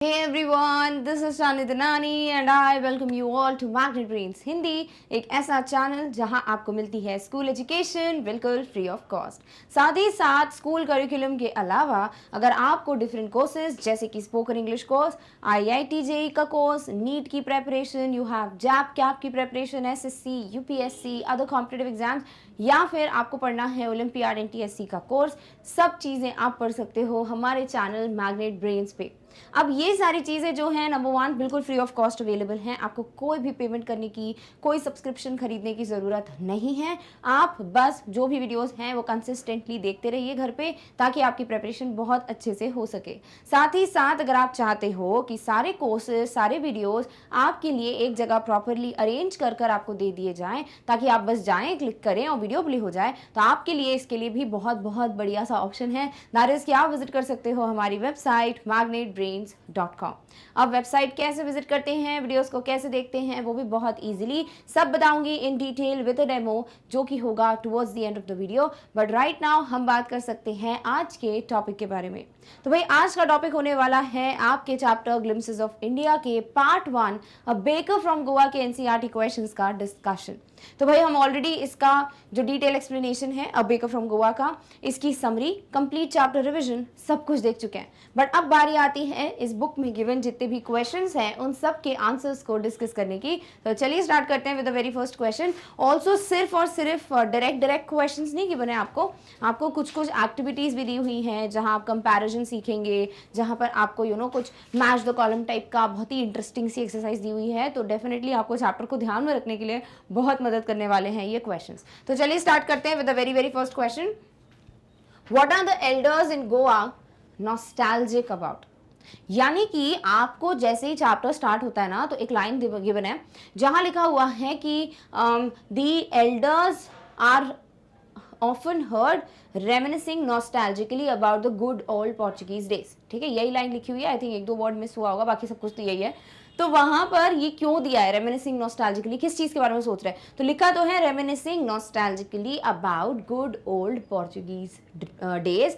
Hey everyone, this is Shani Danani and I welcome you all to Magnet Brains Hindi, एक ऐसा channel जहां आपको मिलती है स्कूल एजुकेशन बिल्कुल फ्री ऑफ कॉस्ट। साथ ही साथ स्कूल करिकुलम के अलावा अगर आपको डिफरेंट कोर्सेज जैसे कि spoken English course, IIT JEE का कोर्स, नीट की प्रेपरेशन, यू हैव जैप कैप की preparation, SSC, UPSC, other competitive exams या फिर आपको पढ़ना है ओलंपियाड NTSC का कोर्स, सब चीज़ें आप पढ़ सकते हो हमारे चैनल मैग्नेट ब्रेन्स पे। अब ये सारी चीज़ें जो हैं नंबर 1 बिल्कुल फ्री ऑफ कॉस्ट अवेलेबल हैं। आपको कोई भी पेमेंट करने की, कोई सब्सक्रिप्शन खरीदने की ज़रूरत नहीं है। आप बस जो भी वीडियोस हैं वो कंसिस्टेंटली देखते रहिए घर पे, ताकि आपकी प्रिपरेशन बहुत अच्छे से हो सके। साथ ही साथ अगर आप चाहते हो कि सारे कोर्सेज, सारे वीडियोस आपके लिए एक जगह प्रॉपरली अरेंज कर कर आपको दे दिए जाएँ, ताकि आप बस जाएँ, क्लिक करें और वीडियो प्ले हो जाए, तो आपके लिए इसके लिए भी बहुत बहुत बढ़िया सा ऑप्शन है। दैट इज़ कि आप विजिट कर सकते हो हमारी वेबसाइट magnetbrains.com। अब वेबसाइट कैसे विजिट करते हैं, वीडियोस को कैसे देखते हैं, वो भी बहुत इजीली सब बताऊंगी in detail with a demo, जो कि होगा towards the end of the video. But right now हम बात कर सकते हैं आज के टॉपिक के बारे में। तो भाई आज का टॉपिक होने वाला है आपके चैप्टर ग्लिम्पसेस ऑफ इंडिया के part 1 a baker from Goa के NCERT क्वेश्चंस का डिस्कशन। तो भाई हम ऑलरेडी इसका जो डिटेल एक्सप्लेनेशन है अ बेकर फ्रॉम गोवा का, इसकी समरी, कंप्लीट चैप्टर रिवीजन सब कुछ देख चुके हैं। बट अब बारी आती है इस बुक में गिवन जितने भी क्वेश्चंस हैं उन सब के आंसर्स को डिस्कस करने की। तो चलिए स्टार्ट करते हैं with the very first question. Also सिर्फ और सिर्फ डायरेक्ट क्वेश्चंस नहीं गिवन है आपको कुछ कुछ एक्टिविटीज भी दी हुई हैं जहां आप कंपैरिजन सीखेंगे, जहां पर आपको कुछ मैच द कॉलम टाइप का बहुत ही इंटरेस्टिंग सी एक्सरसाइज दी हुई है। तो डेफिनेटली आपको चैप्टर को ध्यान में रखने के लिए बहुत मदद करने वाले हैं ये क्वेश्चंस। तो चलिए स्टार्ट करते हैं with the very first question. What are the elders in Goa nostalgic about? यानी कि आपको जैसे ही चैप्टर स्टार्ट होता है ना, तो एक लाइन गिवन है जहां लिखा हुआ है कि the elders are often heard reminiscing nostalgically about the good old Portuguese days। ठीक है, यही लाइन लिखी हुई है। आई थिंक एक दो वर्ड मिस हुआ होगा, बाकी सब कुछ तो यही है। तो वहां पर ये क्यों दिया है reminiscing nostalgically, किस चीज के बारे में सोच रहे हैं? तो लिखा तो है reminiscing nostalgically about good old Portuguese days,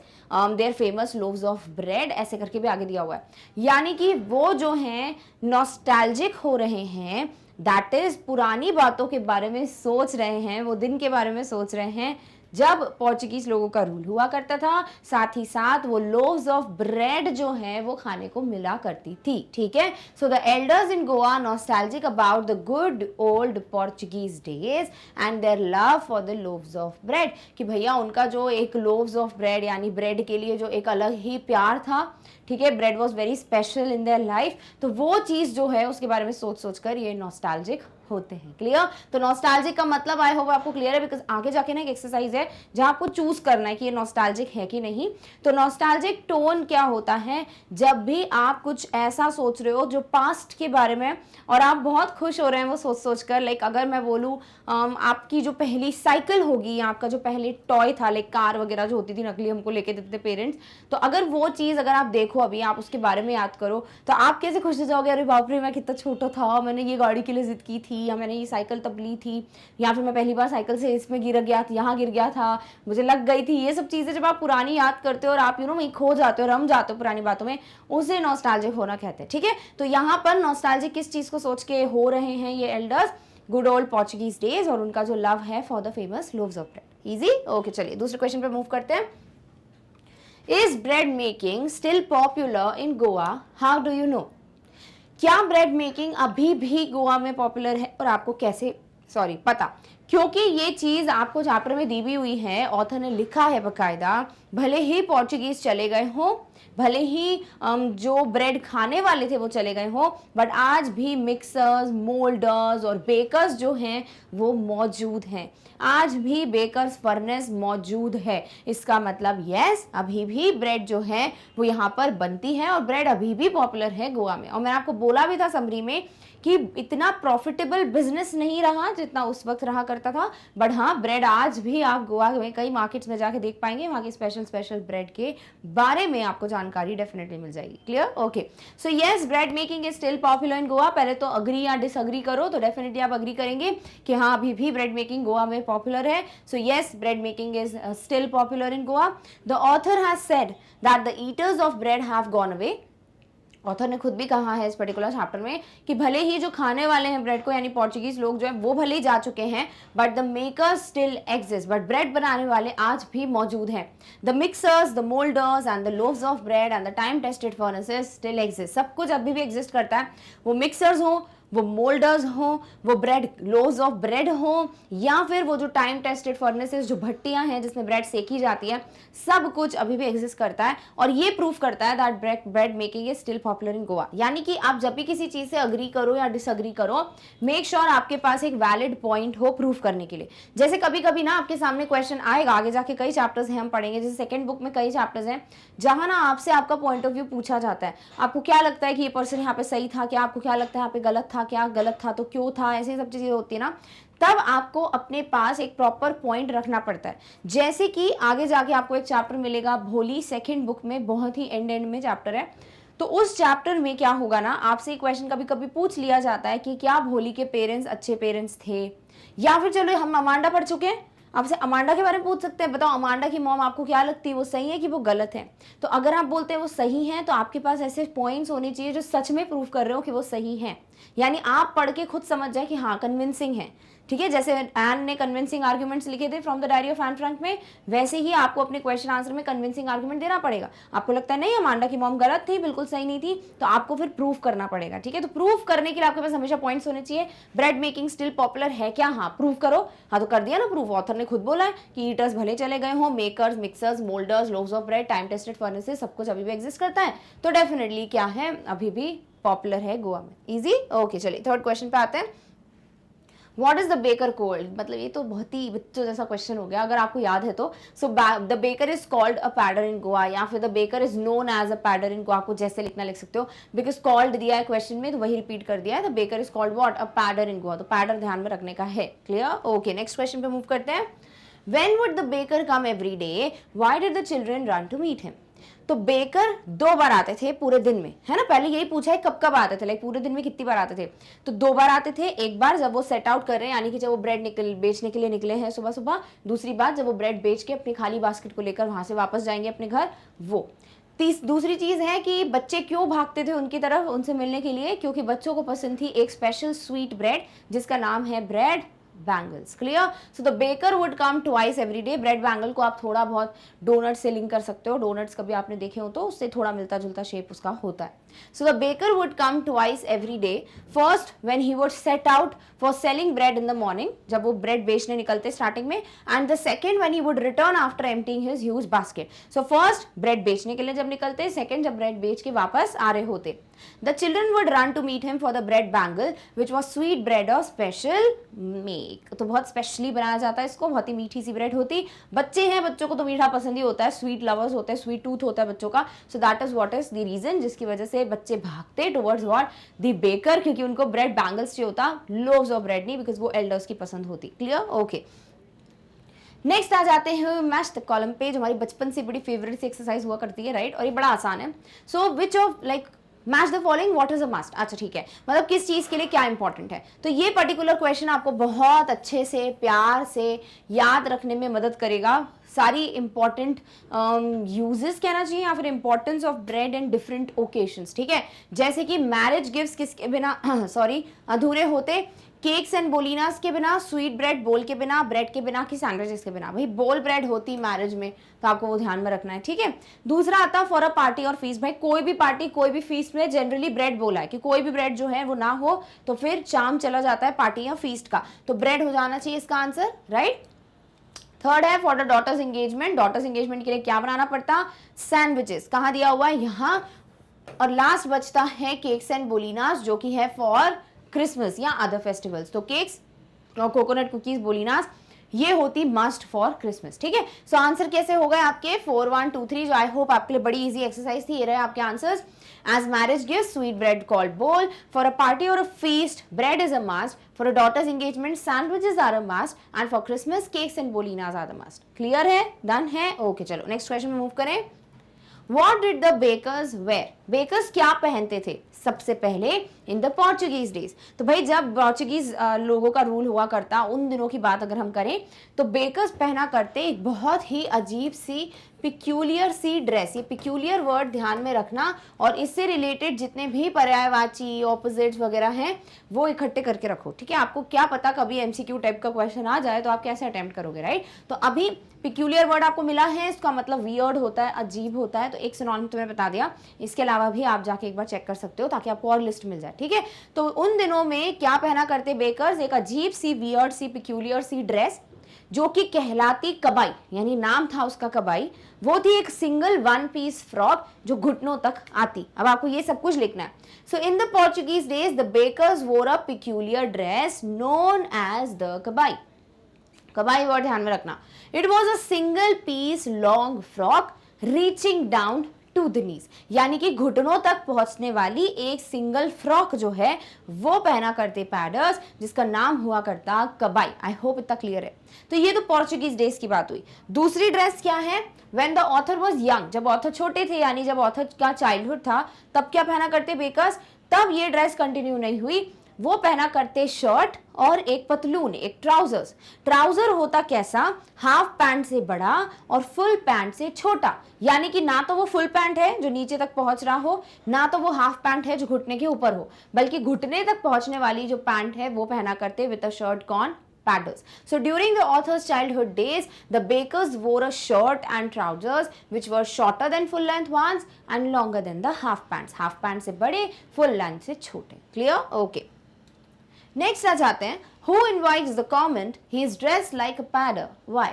their famous loaves of bread, ऐसे करके भी आगे दिया हुआ है। यानी कि वो जो हैं नॉस्टैल्जिक हो रहे हैं, दैट इज पुरानी बातों के बारे में सोच रहे हैं, वो दिन के बारे में सोच रहे हैं जब पोर्चुगीज लोगों का रूल हुआ करता था। साथ ही साथ वो लोव्स ऑफ ब्रेड जो है वो खाने को मिला करती थी। ठीक है, so the elders in Goa nostalgic about the good old Portuguese days and their love for the loaves of bread, कि भैया उनका जो एक लोव्स ऑफ ब्रेड यानी ब्रेड के लिए जो एक अलग ही प्यार था, ठीक है, bread was very special in their life, तो वो चीज जो है उसके बारे में सोच कर ये नॉस्टैल्जिक होते हैं। क्लियर? तो नॉस्टैल्जिक का मतलब आई होप आपको क्लियर है, बिकॉज आगे जाके ना एक एक्सरसाइज है जहां आपको चूज करना है कि ये नॉस्टैल्जिक है कि नहीं। तो नॉस्टैल्जिक टोन क्या होता है? जब भी आप कुछ ऐसा सोच रहे हो जो पास्ट के बारे में और आप बहुत खुश हो रहे हैं वो सोच कर, लाइक अगर मैं बोलूँ आपकी जो पहली साइकिल होगी या आपका जो पहले टॉय था, लाइक कार वगैरह जो होती थी नकली हमको लेके देते थे पेरेंट्स, तो अगर वो चीज़ अगर आप देखो अभी, आप उसके बारे में याद करो, तो आप कैसे खुश हो जाओगे, अरे बाप रे मैं कितना छोटा था, मैंने ये गाड़ी के लिए जिद की थी, या मैंने ये साइकिल तब ली थी, या फिर मैं पहली बार साइकिल से इसमें गिर गया, यहाँ गिर गया था, मुझे लग गई थी। ये सब चीज़ें जब आप पुरानी याद करते हो और आप वहीं खो जाते हो, रम जाते हो पुरानी बातों में, उसे नॉस्टैल्जिक होना कहते हैं। ठीक है, तो यहाँ पर नॉस्टैल्जिक किस चीज़ को सोच के हो रहे हैं ये elders? Good old Portuguese days और उनका जो लव है for the famous loaves of bread. Easy? Okay, चलिए दूसरे क्वेश्चन पे मूव करते हैं। Is bread making still popular in Goa? How do you know? क्या ब्रेड मेकिंग अभी भी गोवा में पॉपुलर है और आपको कैसे पता? क्योंकि ये चीज आपको चैप्टर में दी भी हुई है, ऑथर ने लिखा है बकायदा, भले ही पोर्चुगीज चले गए हो, भले ही जो ब्रेड खाने वाले थे वो चले गए हो, बट आज भी मिक्सर्स, मोल्डर्स और बेकर्स जो हैं वो मौजूद हैं। आज भी बेकर्स फर्नेस मौजूद है। इसका मतलब यस, अभी भी ब्रेड जो है वो यहाँ पर बनती है और ब्रेड अभी भी पॉपुलर है गोवा में। और मैंने आपको बोला भी था समरी में कि इतना प्रॉफिटेबल बिजनेस नहीं रहा जितना उस वक्त रहा करता था, बट हाँ ब्रेड आज भी आप गोवा में कई मार्केट्स में जाके देख पाएंगे, वहाँ के स्पेशल ब्रेड के बारे में आपको जानकारी डेफिनेटली मिल जाएगी। Clear? Okay, so yes, bread making is still popular in Goa. पहले तो अग्री या डिसअग्री करो, तो डेफिनेटली आप अग्री करेंगे कि हाँ अभी भी ब्रेड मेकिंग गोवा में पॉपुलर है। So yes, bread making is still popular in Goa. The author has said that the eaters of bread have gone away author ने खुद भी कहा है इस पर्टिकुलर चैप्टर में कि भले ही जो खाने वाले हैं ब्रेड को यानी पोर्चुगीज लोग जो है वो भले ही जा चुके हैं, but the makers still exist, but bread बनाने वाले आज भी मौजूद हैं। The mixers, the moulders and the loaves of bread and the time tested furnaces still exist. सब कुछ अभी भी एग्जिस्ट करता है, वो मिक्सर्स हो, वो मोल्डर्स हो, वो ब्रेड लोव्स ऑफ ब्रेड हो, या फिर वो जो टाइम टेस्टेड फर्नेसेस जो भट्टियां हैं जिसमें ब्रेड सेकी जाती है, सब कुछ अभी भी एग्जिस्ट करता है। और ये प्रूफ करता है that bread making is still popular in Goa. यानी कि आप जब भी किसी चीज से अग्री करो या डिसअग्री करो, मेक श्योर आपके पास एक वैलिड पॉइंट हो प्रूफ करने के लिए। जैसे कभी कभी ना आपके सामने क्वेश्चन आएगा, आगे जाके कई चैप्टर्स हैं हम पढ़ेंगे, जैसे सेकंड बुक में कई चैप्टर्स हैं जहां ना आपसे आपका पॉइंट ऑफ व्यू पूछा जाता है, आपको क्या लगता है कि ये पर्सन यहाँ पे सही था क्या, आपको क्या लगता है यहाँ पे गलत था क्या, गलत था तो क्यों था, ऐसी सब चीजें होती है ना, तब आपको अपने पास एक प्रॉपर पॉइंट रखना पड़ता है। जैसे कि आगे जाके आपको एक चैप्टर मिलेगा भोली, सेकंड बुक में, बहुत ही एंड में चैप्टर है। तो उस चैप्टर में क्या होगा ना, आपसे क्वेश्चन कभी कभी पूछ लिया जाता है कि क्या भोली के पेरेंट्स अच्छे पेरेंट्स थे, या फिर चलो हम अमांडा पढ़ चुके हैं, आपसे अमांडा के बारे में पूछ सकते हैं, बताओ अमांडा की मॉम आपको क्या लगती है, वो सही है कि वो गलत है। तो अगर आप बोलते हैं वो सही है, तो आपके पास ऐसे पॉइंट्स होने चाहिए जो सच में प्रूव कर रहे हो कि वो सही है, यानी आप पढ़ के खुद समझ जाए कि हाँ कन्विंसिंग है। ठीक है, जैसे एन ने कन्विंसिंग आर्ग्यूमेंट्स लिखे थे from the diary of Anne Frank में, वैसे ही आपको अपने क्वेश्चन आंसर में कन्विंसिंग आर्ग्यूमेंट देना पड़ेगा। आपको लगता है नहीं अमांडा की मॉम गलत थी, बिल्कुल सही नहीं थी, तो आपको फिर प्रूफ करना पड़ेगा। ठीक है, तो प्रूफ करने के लिए आपके पास हमेशा पॉइंट्स होने चाहिए। ब्रेड मेकिंग स्टिल पॉपुलर है क्या, हाँ प्रूफ करो, हाँ तो कर दिया ना प्रूफ। ऑथर ने खुद बोला है कि ईटर्स भले चले गए हो, makers, mixers, moulders, loaves of bread, time tested furnaces, सब कुछ अभी भी एग्जिस्ट करता है, तो डेफिनेटली क्या है, अभी भी पॉपुलर है गोवा में। इजी, ओके चलिए थर्ड क्वेश्चन पे आते हैं। What is the baker called? मतलब ये तो बहुत ही बच्चों जैसा क्वेश्चन हो गया, अगर आपको याद है तो। So the baker is called a pader in Goa, या फिर the baker is known as a pader in Goa, आपको जैसे लिखना लिख सकते हो, बिकॉज कॉल्ड दिया है क्वेश्चन में तो वही रिपीट कर दिया है। The baker is called what, a pader in Goa, तो पैडर ध्यान में रखने का है। क्लियर, ओके नेक्स्ट क्वेश्चन पे मूव करते हैं। When would the baker come every day? Why did the children run to meet him? तो बेकर 2 बार आते थे पूरे दिन में, है ना, पहले यही पूछा है कब कब आते थे, लाइक पूरे दिन में कितनी बार आते थे, तो 2 बार आते थे। एक बार जब वो सेट आउट कर रहे हैं, यानी कि जब वो ब्रेड बेचने के लिए निकले हैं सुबह सुबह, दूसरी बार जब वो ब्रेड बेच के अपनी खाली बास्केट को लेकर वहां से वापस जाएंगे अपने घर, वो। दूसरी चीज है कि बच्चे क्यों भागते थे उनकी तरफ उनसे मिलने के लिए, क्योंकि बच्चों को पसंद थी एक स्पेशल स्वीट ब्रेड जिसका नाम है bread bangles. Clear, so the baker would come twice every day. Bread bangle को आप थोड़ा बहुत डोनट से लिंक कर सकते हो, डोनट्स कभी आपने देखे हो तो उससे थोड़ा मिलता जुलता शेप उसका होता है। सो the baker would come twice every day, first when he would set out for selling bread in the morning, जब वो ब्रेड बेचने निकलते स्टार्टिंग में, and the second when he would return after emptying his huge basket. So first bread बेचने के लिए जब निकलते, सेकंड जब ब्रेड बेच के वापस आ रहे होते। The children would run to meet him for the bread bangle, which was sweet bread of special make। तो बहुत स्पेशली बनाया जाता है इसको, बहुत ही मीठी सी ब्रेड होती। बच्चे हैं, बच्चों को तो मीठा पसंद ही होता है, स्वीट लवर्स होते हैं, स्वीट टूथ होता है बच्चों का। So that is what is the reason जिसकी वजह से बच्चे भागते टुवर्ड्स व्हाट, द बेकर, क्योंकि उनको ब्रेड बैंगल्स चाहिए होता, लोव्स ऑफ ब्रेड नहीं, बिकॉज वो एल्डर्स की पसंद होती। क्लियर, ओके नेक्स्ट आ जाते हैं मैच द कॉलम पे, जो हमारी बचपन से बड़ी फेवरेट सी एक्सरसाइज हुआ करती है, राइट, और ये बड़ा आसान है। So which of like match the following, what is a must. अच्छा ठीक है, मतलब किस चीज के लिए क्या इंपॉर्टेंट है, तो ये पर्टिकुलर क्वेश्चन आपको बहुत अच्छे से प्यार से याद रखने में मदद करेगा। सारी इंपॉर्टेंट यूजेस कहना चाहिए, या फिर importance of bread and different occasions. ठीक है, जैसे कि मैरिज गिफ्ट्स किसके बिना सॉरी अधूरे होते, केक्स एंड बोलिनास के बिना, स्वीट ब्रेड बोल के बिना, ब्रेड के बिना कि सैंडविचेस के बिना। भाई बोल ब्रेड होती मैरिज में, तो आपको वो ध्यान में रखना है। ठीक है, दूसरा आता फॉर अ पार्टी और फीस्ट। भाई कोई भी पार्टी कोई भी फीस्ट में जनरली ब्रेड बोला है कि कोई भी ब्रेड जो है वो ना हो तो फिर चाम चला जाता है पार्टी या फीस्ट का, तो ब्रेड हो जाना चाहिए इसका आंसर, राइट। थर्ड है for the daughter's engagement. Daughter's engagement के लिए क्या बनाना पड़ता, सैंडविचेस, कहाँ दिया हुआ है यहाँ। और लास्ट बचता है केक्स एंड बोलिनास, जो कि है फॉर क्रिसमस या अदर फेस्टिवल्स। तो केक्स और कोकोनट कुकीज, बोलिनास, ये होती मस्ट फॉर क्रिसमस। ठीक है, सो आंसर कैसे हो गए आपके 4 1 2 3, जो आई होप आपके लिए बड़ी इजी एक्सरसाइज थी। ये रहे आपके answers. As marriage gift, sweet bread called bol, for a party और a feast, bread is a must, for a daughter's engagement, sandwiches are a must, and for Christmas cakes and bolinhas are the must. Clear है, done है, okay चलो next question में move करें। What did the bakers wear? Bakers क्या पहनते थे सबसे पहले इन द पोर्चुगीज डेज? तो भाई जब पोर्चुगीज लोगों का रूल हुआ करता, उन दिनों की बात अगर हम करें, तो बेकर्स पहना करते एक बहुत ही अजीब सी पिक्यूलियर सी ड्रेस। ये पिक्यूलियर वर्ड ध्यान में रखना, और इससे रिलेटेड जितने भी पर्यायवाची ऑपोजिट्स वगैरह हैं वो इकट्ठे करके रखो, ठीक है? आपको क्या पता कभी एमसीक्यू टाइप का क्वेश्चन आ जाए तो आप कैसे अटेम्प्ट करोगे, राइट? तो अभी पिक्यूलियर वर्ड आपको मिला है, इसका मतलब वियर्ड होता है, अजीब होता है, तो एक सिनोनिम तुम्हें बता दिया। इसके अलावा भी आप जाके एक बार चेक कर सकते हो ताकि आपको और लिस्ट मिल जाए, ठीक है? तो उन दिनों में क्या पहना करते बेकर्स? एक अजीब सी वियर्ड सी पिक्यूलियर सी ड्रेस जो कि कहलाती कबाई, यानी नाम था उसका कबाई। वो थी एक सिंगल वन पीस फ्रॉक जो घुटनों तक आती। अब आपको ये सब कुछ लिखना है। So in the Portuguese days the bakers wore a peculiar dress known as the kabai. Kabai word ध्यान में रखना। It was a single piece long frock reaching down to the knees, यानी कि घुटनों तक पहुंचने वाली एक सिंगल फ्रॉक जो है वो पहना करते पैडर्स, जिसका नाम हुआ करता कबाई। आई होप इतना क्लियर है। तो ये तो पोर्चुगीज डेज की बात हुई। दूसरी ड्रेस क्या है? When the author was young, जब ऑथर छोटे थे, यानी जब ऑथर का चाइल्डहुड था, तब क्या पहना करते बेकर्स? तब ये ड्रेस कंटिन्यू नहीं हुई, वो पहना करते शर्ट और एक पतलून, एक ट्राउजर्स। ट्राउजर होता कैसा? हाफ पैंट से बड़ा और फुल पैंट से छोटा, यानी कि ना तो वो फुल पैंट है जो नीचे तक पहुंच रहा हो, ना तो वो हाफ पैंट है जो घुटने के ऊपर हो, बल्कि घुटने तक पहुंचने वाली जो पैंट है वो पहना करते विद अ शर्ट कौन? Padders. So during the author's childhood days, the bakers wore a shirt and trousers which were shorter than full length ones and longer than the half pants. Half pants से बड़े, full length से छोटे. Clear? Okay. Next आ जाते हैं, who invites the comment he is dress like a pader? Why?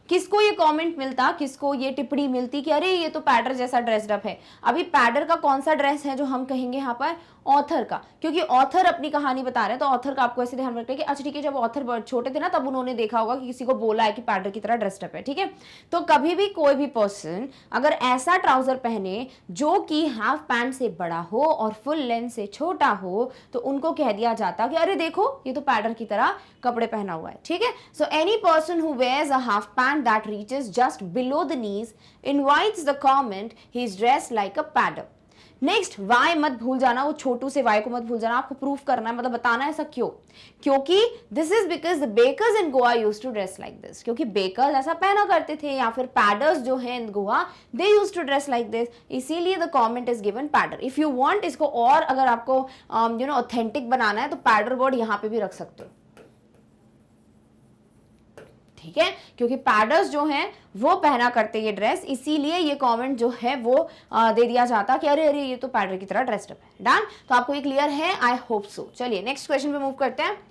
किसको ये comment मिलता, किसको ये टिप्पणी मिलती कि अरे ये तो पैडर जैसा ड्रेस्ड अप है? अभी पैडर का कौन सा ड्रेस है जो हम कहेंगे यहाँ पर? ऑथर का, क्योंकि ऑथर अपनी कहानी बता रहे हैं, तो ऑथर का आपको ऐसे ध्यान रखना है कि अच्छा ठीक है, जब ऑथर छोटे थे ना तब उन्होंने देखा होगा कि किसी को बोला है कि पैडर की तरह ड्रेस्ड अप है, ठीक है? तो कभी भी कोई भी पर्सन अगर ऐसा ट्राउजर पहने जो कि हाफ पैंट से बड़ा हो और फुल लेंथ से छोटा हो, तो उनको कह दिया जाता कि अरे देखो ये तो पैडर की तरह कपड़े पहना हुआ है, ठीक है? So any person who wears a half pant that reaches just below the knees invites the comment he is dressed like a pader. Next, why मत भूल जाना, वो छोटू से वाई को मत भूल जाना, आपको प्रूफ करना है, मतलब बताना है ऐसा क्यों? क्योंकि this is because the bakers in Goa used to dress like this, क्योंकि बेकर्स ऐसा पहना करते थे, या फिर पैडर्स जो है in Goa they used to dress like this, इसीलिए the comment is given pader. If you want इसको और अगर आपको ऑथेंटिक बनाना है तो पैडर वर्ड यहाँ पे भी रख सकते हो, ठीक है? क्योंकि पैडर्स जो हैं वो पहना करते ये ड्रेस, इसीलिए ये कमेंट जो है वो दे दिया जाता कि अरे अरे ये तो पैडर की तरह ड्रेस्ड अप है। डन? तो आपको ये क्लियर है? I hope so. चलिए नेक्स्ट क्वेश्चन पे मूव करते हैं।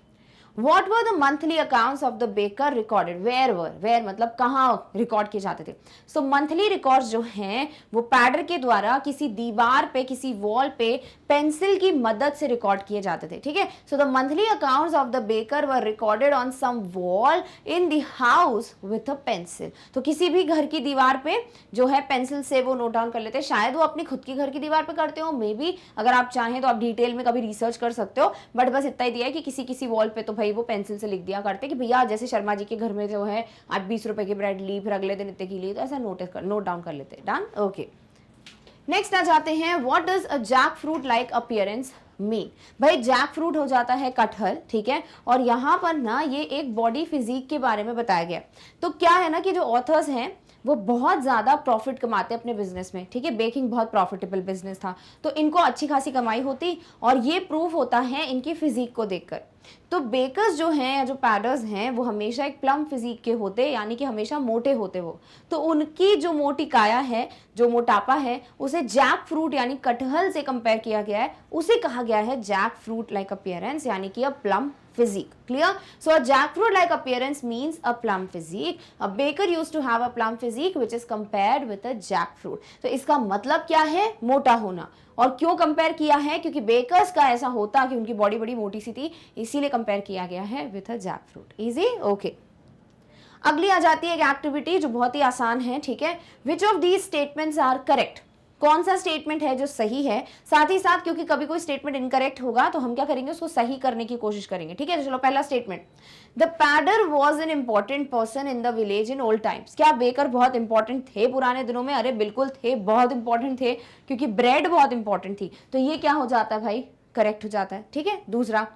What were the monthly accounts of the baker recorded? Where मतलब कहाँ रिकॉर्ड किए जाते थे? So monthly records जो हैं वो पैडर के द्वारा किसी दीवार पे, किसी वॉल पे पेंसिल की मदद से रिकॉर्ड किए जाते थे, ठीक है? So the monthly accounts of the baker were recorded on some wall in the house with a pencil. तो किसी भी घर की दीवार पे जो है पेंसिल से वो नोट डाउन कर लेते हैं। शायद वो अपनी खुद की घर की दीवार पे करते हो, मे बी अगर आप चाहें तो आप डिटेल में कभी रिसर्च कर सकते हो, बट बस इतना ही दिया है कि किसी किसी वॉल पे तो भाई वो पेंसिल से लिख दिया करते कि भैया जैसे शर्मा जी के घर में जो है आज 20 रुपए की ब्रेड ली, फिर अगले दिन इतने की ली, तो ऐसा नोट डाउन कर लेते। डन? ओके। नेक्स्ट आ जाते हैं, what does a jackfruit like appearance mean? भाई जैक फ्रूट हो जाता है कटहल, ठीक है? और यहाँ पर ना ये एक बॉडी फिजिक के बारे में बताया गया। तो क्या है ना कि जो ऑथर्स हैं वो बहुत ज़्यादा प्रॉफिट कमाते अपने बिजनेस में, ठीक है? बेकिंग बहुत प्रॉफिटेबल बिजनेस था, तो इनको अच्छी खासी कमाई होती, और ये प्रूफ होता है इनकी फिजिक को देखकर। तो बेकर्स जो हैं या जो पैडर्स हैं वो हमेशा एक प्लम फिजिक के होते, यानी कि हमेशा मोटे होते वो। तो उनकी जो मोटी काया है, जो मोटापा है, उसे जैक फ्रूट यानी कटहल से कंपेयर किया गया है, उसे कहा गया है जैक फ्रूट लाइक अपीयरेंस, यानी कि अ plum physique. Clear? So a jackfruit like appearance means a plum physique. A baker used to have a plum physique which is compared with a jackfruit. तो इसका मतलब क्या है? मोटा होना। और क्यों कंपेयर किया है? क्योंकि बेकर्स का ऐसा होता कि उनकी बॉडी बड़ी मोटी सी थी, इसीलिए कंपेयर किया गया है with a jackfruit. Easy? Okay. अगली आ जाती है एक एक्टिविटी जो बहुत ही आसान है, ठीक है? Which of these statements are correct? कौन सा स्टेटमेंट है जो सही है, साथ ही साथ क्योंकि कभी कोई स्टेटमेंट इनकरेक्ट होगा तो हम क्या करेंगे, उसको सही करने की कोशिश करेंगे, ठीक है। तो चलो पहला statement, the pader was an important person in the village in old times. क्या बेकर बहुत इंपॉर्टेंट थे पुराने दिनों में? अरे बिल्कुल थे, बहुत इंपॉर्टेंट थे, क्योंकि ब्रेड बहुत इंपॉर्टेंट थी। तो ये क्या हो जाता है भाई, करेक्ट हो जाता है, ठीक है। दूसरा,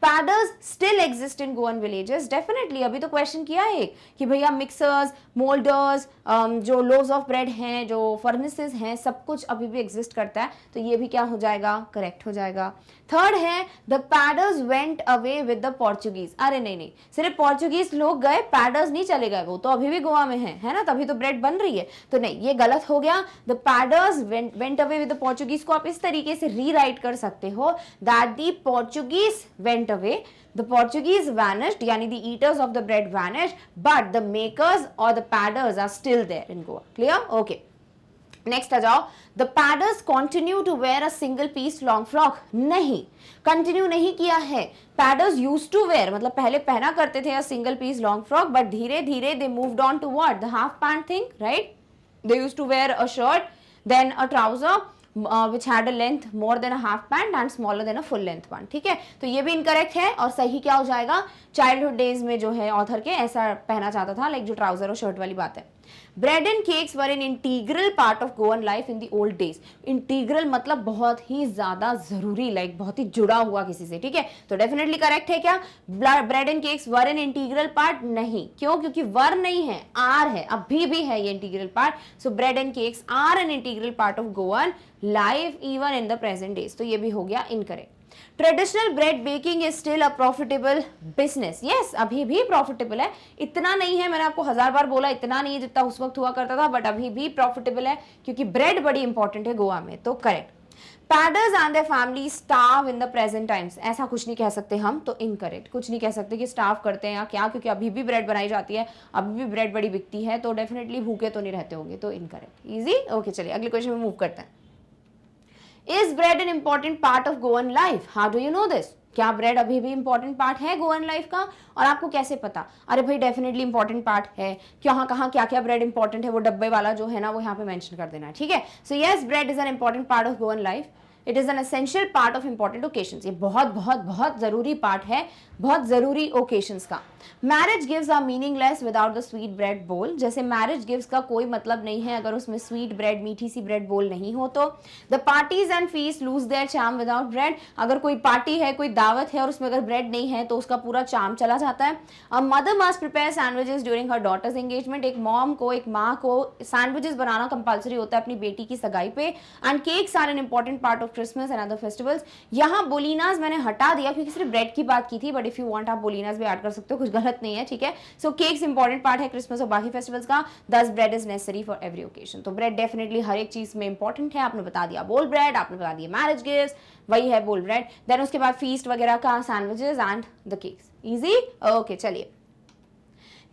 paders still exist in Goan villages. Definitely, अभी तो क्वेश्चन किया है कि भैया मिक्सर्स, मोल्डर्स, जो लोव्स ऑफ ब्रेड हैं, जो फर्नेसेस हैं, सब कुछ अभी भी एग्जिस्ट करता है, तो ये भी क्या हो जाएगा, करेक्ट हो जाएगा। थर्ड है, the paders went away with the Portuguese. अरे नहीं नहीं, सिर्फ पोर्चुगीज लोग गए, पैडर्स नहीं चले गए, वो तो अभी भी गोवा में है ना, तभी तो ब्रेड बन रही है। तो नहीं, ये गलत हो गया। The paders went away with the Portuguese को आप इस तरीके से रीराइट कर सकते हो, that the Portuguese went away, the Portuguese vanished, यानी the eaters of the bread vanished, but the makers or the padders are still there in Goa. Clear? Okay. Next आ जाओ, the padders continue to wear a single piece long frock. नहीं, continue नहीं किया है। padders used to wear, मतलब पहले पहना करते थे a single piece long frock, but धीरे धीरे they moved on to what? The half pant thing, right? They used to wear a shirt, then a trouser, which had a length more than a half pant and smaller than a full length one. ठीक है, तो ये भी incorrect है, और सही क्या हो जाएगा, चाइल्डहुड डेज में जो है ऑथर के ऐसा पहना चाहता था, लाइक जो ट्राउजर और शर्ट वाली बात है। Bread and cakes were N integral part of Goan life in the old days. Integral मतलब बहुत ही ज्यादा जरूरी, लाइक बहुत ही जुड़ा हुआ किसी से, ठीक है। तो डेफिनेटली करेक्ट है क्या, bread and cakes were N integral part? नहीं, क्यों, क्योंकि वर नहीं है, आर है, अभी भी है ये integral part. So bread and cakes are an integral part of Goan life even in the present days. तो ये भी हो गया incorrect. Traditional bread baking is still a profitable business. Yes, अभी भी प्रॉफिटेबल है, इतना नहीं है, मैंने आपको 1000 बार बोला, इतना नहीं है जितना उस वक्त हुआ करता था, बट अभी भी प्रॉफिटेबल है, क्योंकि ब्रेड बड़ी इंपॉर्टेंट है गोवा में। तो correct. Paders and their family starve in the present times. ऐसा कुछ नहीं कह सकते हम, तो इनकरेक्ट। कुछ नहीं कह सकते कि स्टार्व करते हैं या क्या, क्योंकि अभी भी ब्रेड बनाई जाती है, अभी भी ब्रेड बड़ी बिकती है, तो डेफिनेटली भूखे तो नहीं रहते होंगे, तो इनकरेक्ट। इजी। ओके, चलिए अगले क्वेश्चन में मूव करते हैं। Is bread an important part of Goan life? How do you know this? क्या ब्रेड अभी भी इंपॉर्टेंट पार्ट है गोवन लाइफ का, और आपको कैसे पता? अरे भाई डेफिनेटली इंपॉर्टेंट पार्ट है, कहाँ क्या क्या ब्रेड इंपॉर्टेंट है, वो डब्बे वाला जो है ना, वो यहाँ पे मेंशन कर देना है, ठीक है। So yes, bread is an important part of Goan life, it is an essential part of important occasions. ये बहुत बहुत बहुत जरूरी पार्ट है, बहुत जरूरी ओकेशंस का। Marriage gives are meaningless without the sweet bread bol. जैसे मैरिज गिव्स का कोई मतलब नहीं है अगर उसमें स्वीट ब्रेड, मीठी सी ब्रेड बोल नहीं हो तो। The parties and feast lose their charm without bread. अगर कोई पार्टी है, कोई दावत है, और उसमें अगर ब्रेड नहीं है तो उसका पूरा चार्म चला जाता है। A mother must prepare sandwiches during her daughter's engagement. एक मॉम को, एक माँ को सैंडविचेस बनाना कंपल्सरी होता है अपनी बेटी की सगाई पे। And cakes are an important part of Christmas and other festivals. यहाँ बोलिनाज मैंने हटा दिया क्योंकि सिर्फ ब्रेड की बात की थी, बट इफ यू वांट आप बोलिनाज भी ऐड कर सकते हो, कुछ गलत नहीं है, ठीक है। सो केक्स इंपॉर्टेंट पार्ट है क्रिसमस और बाकी फेस्टिवल्स का, दस bread is necessary for every occasion. तो ब्रेड डेफिनेटली हर एक चीज में इंपॉर्टेंट है। आपने बता दिया बोल ब्रेड, आपने बता दिया मैरिज गिफ्ट्स, वही है बोल ब्रेड। देन उसके बाद फीस्ट वगैरह का, sandwiches and the cakes. Easy. Okay, चलिए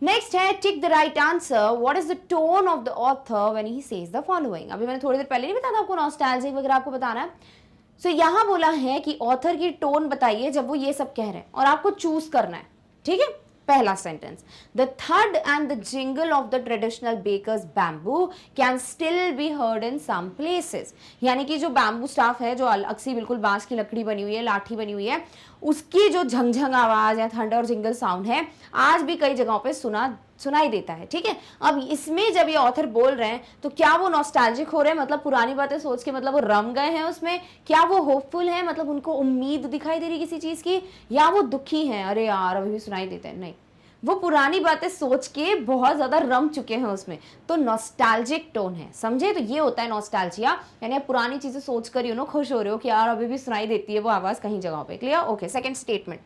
नेक्स्ट है tick the right answer. What is the tone of the author when he says the following. अभी मैंने थोड़ी देर पहले नहीं बताया था आपको, नॉस्टैल्जिक वगैरह आपको बताना है। सो यहाँ बोला है कि ऑथर की टोन बताइए जब वो ये सब कह रहे हैं, और आपको चूज करना है, ठीक है। पहला sentence, the thud and the jingle of the traditional bakers bamboo can still be heard in some places. यानी कि जो बैम्बू स्टाफ है, जो अक्सी बिल्कुल बांस की लकड़ी बनी हुई है, लाठी बनी हुई है, उसकी जो झंझंग आवाज या थंडर और जिंगल साउंड है, आज भी कई जगहों पे सुनाई देता है, ठीक है। अब इसमें जब ये ऑथर बोल रहे हैं तो क्या वो नॉस्टैल्जिक हो रहे हैं, मतलब पुरानी बातें सोच के, मतलब वो रम गए हैं उसमें, क्या वो होपफुल है, मतलब उनको उम्मीद दिखाई दे रही किसी चीज की, या वो दुखी हैं, अरे यार अभी भी सुनाई देते हैं? नहीं, वो पुरानी बातें सोच के बहुत ज्यादा रम चुके हैं उसमें, तो नॉस्टैल्जिक टोन है, समझे। तो ये होता है नॉस्टैल्जिया, यानी आप पुरानी चीजें सोच कर यू नो खुश हो रहे हो कि यार अभी भी सुनाई देती है वो आवाज कहीं जगहों पे। Clear. Okay, second statement,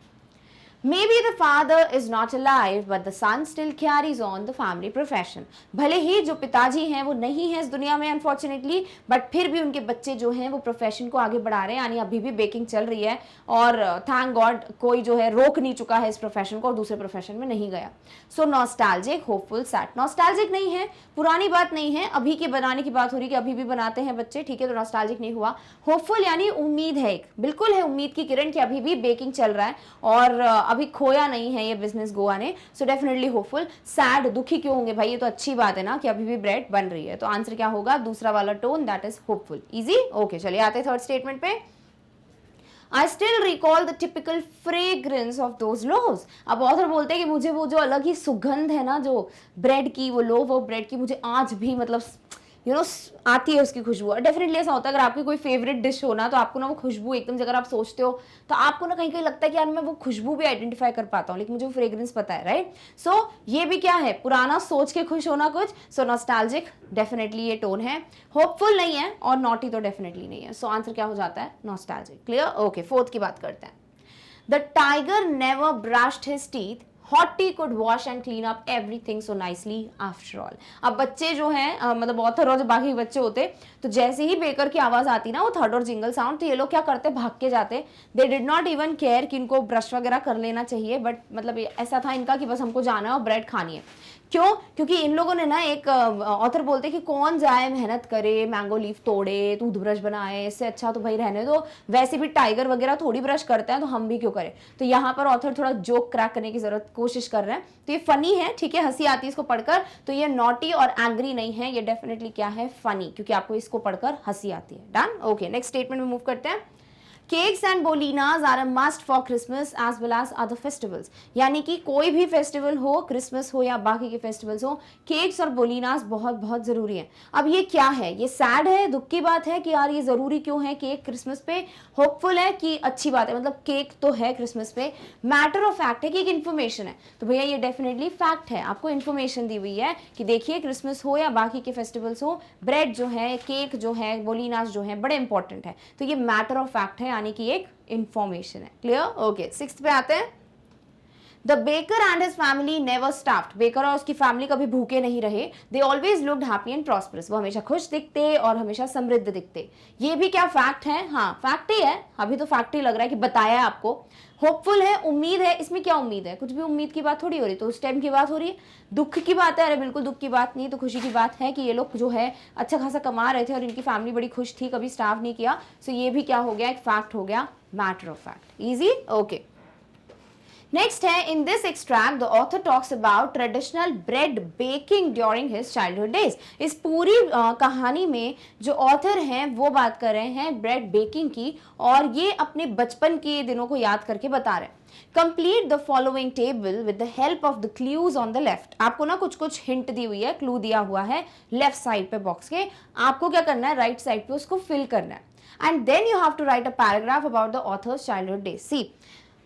Maybe the father is not alive, but the son still carries on the family profession. भले ही जो पिताजी हैं वो नहीं है इस दुनिया में अनफॉर्चुनेटली, बट फिर भी उनके बच्चे जो हैं वो प्रोफेशन को आगे बढ़ा रहे हैं, यानी अभी भी बेकिंग चल रही है, और थैंक गॉड कोई जो है रोक नहीं चुका है इस प्रोफेशन को और दूसरे प्रोफेशन में नहीं गया। सो नॉस्टैल्जिक, होपफुल, सैड। नॉस्टैल्जिक नहीं है, पुरानी बात नहीं है, अभी के बनाने की बात हो रही कि अभी भी बनाते हैं बच्चे, ठीक है, तो नॉस्टैल्जिक नहीं हुआ। होपफुल यानी उम्मीद है, एक बिल्कुल है उम्मीद की किरण कि अभी भी बेकिंग चल रहा है और अभी खोया नहीं है ये बिजनेस गोवा ने, सो डेफिनेटली होपफुल। सैड, दुखी क्यों होंगे भाई, ये तो अच्छी बात है ना कि अभी भी ब्रेड बन रही है। तो आंसर क्या होगा, दूसरा वाला tone, that is hopeful. Easy, okay चलिए आते हैं थर्ड स्टेटमेंट पे। I still recall the typical fragrance of those loaves। अब ऑथर बोलते हैं कि मुझे वो जो अलग ही सुगंध है ना जो ब्रेड की, वो लोव ऑफ ब्रेड की, मुझे आज भी मतलब आती है उसकी खुशबू। और डेफिनेटली ऐसा होता है, अगर आपकी कोई फेवरेट डिश हो ना, तो आपको ना वो खुशबू एकदम से, अगर आप सोचते हो तो आपको ना कहीं कहीं लगता है कि यार मैं वो खुशबू भी आइडेंटिफाई कर पाता हूँ, लेकिन मुझे वो फ्रेग्रेंस पता है, राइट। सो ये भी क्या है, पुराना सोच के खुश होना कुछ। सो नॉस्टैल्जिक, डेफिनेटली ये टोन है। होपफुल नहीं है और नॉटी तो डेफिनेटली नहीं है। सो आंसर क्या हो जाता है, नॉस्टैल्जिक। Clear, okay. फोर्थ की बात करते हैं। The tiger never brushed his teeth, हॉटी could wash and clean up everything so nicely after all. अब बच्चे जो हैं मतलब ऑथर और जो बाकी बच्चे होते, तो जैसे ही बेकर की आवाज आती ना, वो थर्ड और जिंगल साउंड, तो ये लोग क्या करते, भाग के जाते। They did not even care कि इनको ब्रश वगैरह कर लेना चाहिए, बट मतलब ऐसा था इनका कि बस हमको जाना है और ब्रेड खानी है। क्यों, क्योंकि इन लोगों ने ना, एक ऑथर बोलते कि कौन जाए मेहनत करे, मैंगो लीफ तोड़े, टूथब्रश बनाए, इससे अच्छा तो भाई रहने दो, वैसे भी टाइगर वगैरह थोड़ी ब्रश करते हैं, तो हम भी क्यों करें। तो यहाँ पर ऑथर थोड़ा जोक क्रैक करने की जरूरत कोशिश कर रहे हैं। तो ये फनी है, ठीक है, हंसी आती है इसको पढ़कर। तो ये नॉटी और एंग्री नहीं है, ये डेफिनेटली क्या है, फनी, क्योंकि आपको इसको पढ़कर हंसी आती है। Done, okay. नेक्स्ट स्टेटमेंट में मूव करते हैं। Cakes and bolinhas are a must for Christmas as well as other festivals. यानी कि कोई भी फेस्टिवल हो, क्रिसमस हो या बाकी के फेस्टिवल्स हो, केक्स और बोलिनाज बहुत बहुत जरूरी है। अब ये क्या है, ये सैड है, दुख की बात है कि यार ये जरूरी क्यों है केक क्रिसमस पे। होपफुल है कि अच्छी बात है, मतलब केक तो है क्रिसमस पे। मैटर ऑफ फैक्ट है कि एक इन्फॉर्मेशन है, तो भैया ये डेफिनेटली फैक्ट है, आपको इन्फॉर्मेशन दी हुई है कि देखिए क्रिसमस हो या बाकी के फेस्टिवल्स हो, ब्रेड जो है, केक जो है, बोलिनाज जो है, बड़े इंपॉर्टेंट है। तो ये मैटर ऑफ फैक्ट है, यानी कि एक इंफॉर्मेशन है। Clear, okay. सिक्स्थ पे आते हैं। The baker and his family never staffed. Baker और उसकी फैमिली कभी भूखे नहीं रहे। They always looked happy and prosperous. वो हमेशा खुश दिखते और हमेशा समृद्ध दिखते। ये भी क्या फैक्ट है, हाँ फैक्ट ही है, अभी तो फैक्ट ही लग रहा है कि बताया है आपको। होपफुल है, उम्मीद है, इसमें क्या उम्मीद है, कुछ भी उम्मीद की बात थोड़ी हो रही, तो उस टाइम की बात हो रही है। दुख की बात है, अरे बिल्कुल दुख की बात नहीं, तो खुशी की बात है कि ये लोग जो है अच्छा खासा कमा रहे थे और इनकी फैमिली बड़ी खुश थी, कभी स्टाफ नहीं किया। सो ये भी क्या हो गया, एक फैक्ट हो गया, matter of fact. Easy, okay. Next है, in this extract the author talks about traditional bread baking during his childhood days. इस पूरी कहानी में जो ऑथर हैं वो बात कर रहे हैं ब्रेड बेकिंग की, और ये अपने बचपन के दिनों को याद करके बता रहे हैं। Complete the following table with the help of the clues on the left. आपको ना कुछ कुछ हिंट दी हुई है, क्लू दिया हुआ है लेफ्ट साइड पे बॉक्स के, आपको क्या करना है, राइट साइड पे उसको फिल करना है। And then you have to write a paragraph about the author's childhood days. See,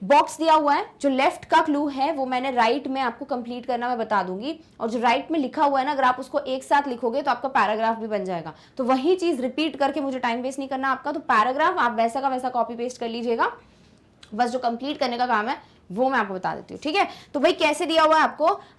box दिया हुआ है, जो लेफ्ट का क्लू है वो मैंने राइट में आपको कंप्लीट करना मैं बता दूंगी, और जो राइट में लिखा हुआ है ना, अगर आप उसको एक साथ लिखोगे तो आपका पैराग्राफ भी बन जाएगा। तो वही चीज रिपीट करके मुझे टाइम वेस्ट नहीं करना आपका, तो पैराग्राफ आप वैसा का वैसा कॉपी पेस्ट कर लीजिएगा, बस जो कंप्लीट करने का काम है वो मैं आपको बता देती हूँ, ठीक है। तो भाई कैसे दिया हुआ है